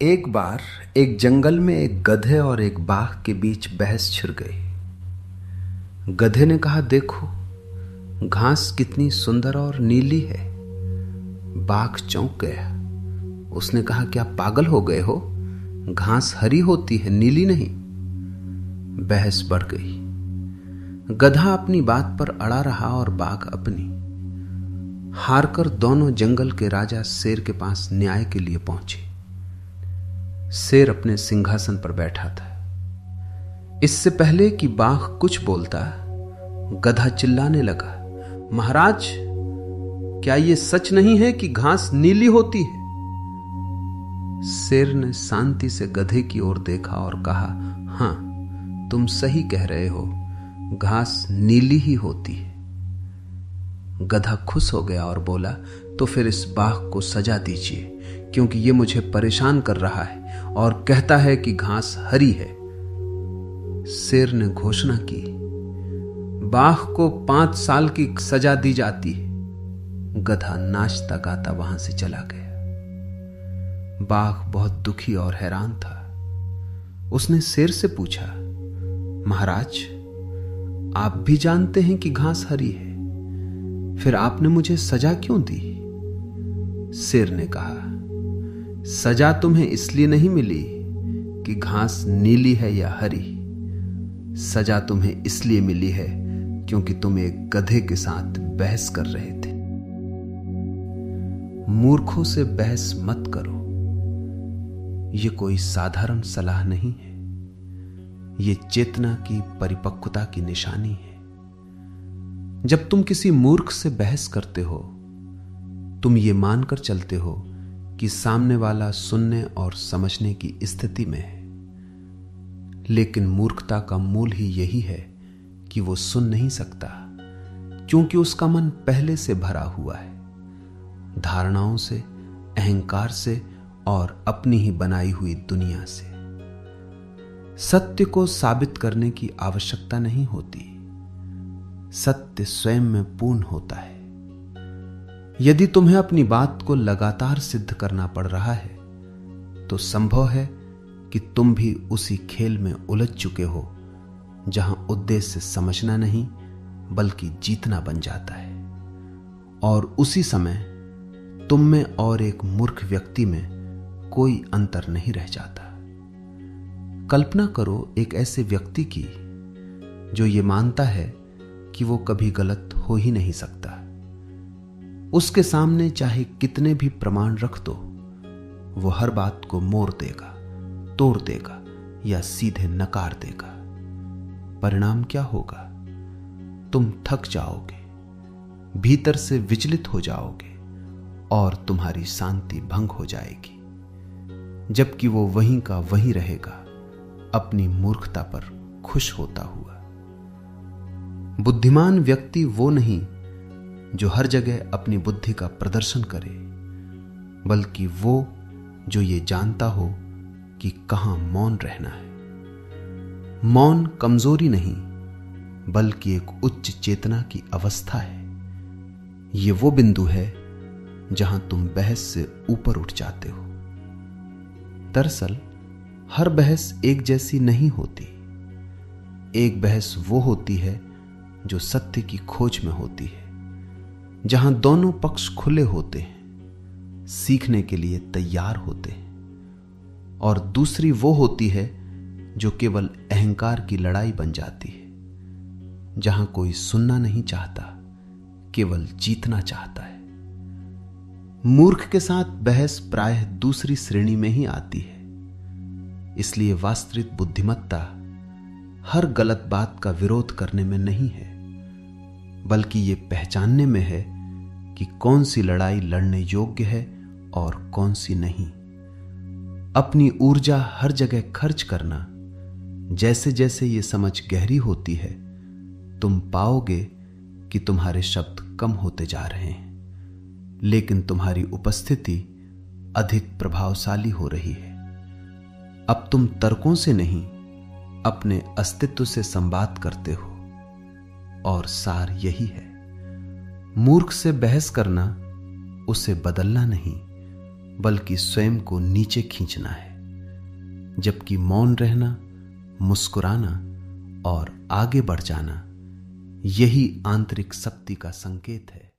एक बार एक जंगल में एक गधे और एक बाघ के बीच बहस छिड़ गई। गधे ने कहा, देखो घास कितनी सुंदर और नीली है। बाघ चौंक गया। उसने कहा, क्या पागल हो गए हो? घास हरी होती है, नीली नहीं। बहस बढ़ गई। गधा अपनी बात पर अड़ा रहा और बाघ अपनी। हारकर दोनों जंगल के राजा शेर के पास न्याय के लिए पहुंचे। शेर अपने सिंहासन पर बैठा था। इससे पहले कि बाघ कुछ बोलता, गधा चिल्लाने लगा, महाराज, क्या यह सच नहीं है कि घास नीली होती है? शेर ने शांति से गधे की ओर देखा और कहा, हां, तुम सही कह रहे हो, घास नीली ही होती है। गधा खुश हो गया और बोला, तो फिर इस बाघ को सजा दीजिए, क्योंकि ये मुझे परेशान कर रहा है और कहता है कि घास हरी है। शेर ने घोषणा की, बाघ को 5 साल की सजा दी जाती है। गधा नाचता गाता वहां से चला गया। बाघ बहुत दुखी और हैरान था। उसने शेर से पूछा, महाराज, आप भी जानते हैं कि घास हरी है, फिर आपने मुझे सजा क्यों दी? शेर ने कहा, सजा तुम्हें इसलिए नहीं मिली कि घास नीली है या हरी। सजा तुम्हें इसलिए मिली है क्योंकि तुम एक गधे के साथ बहस कर रहे थे। मूर्खों से बहस मत करो। यह कोई साधारण सलाह नहीं है, यह चेतना की परिपक्वता की निशानी है। जब तुम किसी मूर्ख से बहस करते हो, तुम ये मानकर चलते हो कि सामने वाला सुनने और समझने की स्थिति में है। लेकिन मूर्खता का मूल ही यही है कि वो सुन नहीं सकता, क्योंकि उसका मन पहले से भरा हुआ है, धारणाओं से, अहंकार से और अपनी ही बनाई हुई दुनिया से। सत्य को साबित करने की आवश्यकता नहीं होती, सत्य स्वयं में पूर्ण होता है। यदि तुम्हें अपनी बात को लगातार सिद्ध करना पड़ रहा है, तो संभव है कि तुम भी उसी खेल में उलझ चुके हो जहां उद्देश्य समझना नहीं बल्कि जीतना बन जाता है। और उसी समय तुम में और एक मूर्ख व्यक्ति में कोई अंतर नहीं रह जाता। कल्पना करो एक ऐसे व्यक्ति की जो ये मानता है कि वो कभी गलत हो ही नहीं सकता। उसके सामने चाहे कितने भी प्रमाण रख दो, वो हर बात को मोड़ देगा, तोड़ देगा या सीधे नकार देगा। परिणाम क्या होगा? तुम थक जाओगे, भीतर से विचलित हो जाओगे और तुम्हारी शांति भंग हो जाएगी, जबकि वो वहीं का वहीं रहेगा, अपनी मूर्खता पर खुश होता हुआ। बुद्धिमान व्यक्ति वो नहीं जो हर जगह अपनी बुद्धि का प्रदर्शन करे, बल्कि वो जो ये जानता हो कि कहां मौन रहना है। मौन कमजोरी नहीं, बल्कि एक उच्च चेतना की अवस्था है। ये वो बिंदु है जहां तुम बहस से ऊपर उठ जाते हो। दरअसल हर बहस एक जैसी नहीं होती। एक बहस वो होती है जो सत्य की खोज में होती है, जहां दोनों पक्ष खुले होते हैं, सीखने के लिए तैयार होते हैं। और दूसरी वो होती है जो केवल अहंकार की लड़ाई बन जाती है, जहां कोई सुनना नहीं चाहता, केवल जीतना चाहता है। मूर्ख के साथ बहस प्रायः दूसरी श्रेणी में ही आती है। इसलिए वास्तविक बुद्धिमत्ता हर गलत बात का विरोध करने में नहीं है, बल्कि ये पहचानने में है कि कौन सी लड़ाई लड़ने योग्य है और कौन सी नहीं। अपनी ऊर्जा हर जगह खर्च करना। जैसे जैसे ये समझ गहरी होती है, तुम पाओगे कि तुम्हारे शब्द कम होते जा रहे हैं, लेकिन तुम्हारी उपस्थिति अधिक प्रभावशाली हो रही है। अब तुम तर्कों से नहीं, अपने अस्तित्व से संवाद करते हो। और सार यही है, मूर्ख से बहस करना उसे बदलना नहीं, बल्कि स्वयं को नीचे खींचना है, जबकि मौन रहना, मुस्कुराना और आगे बढ़ जाना यही आंतरिक शक्ति का संकेत है।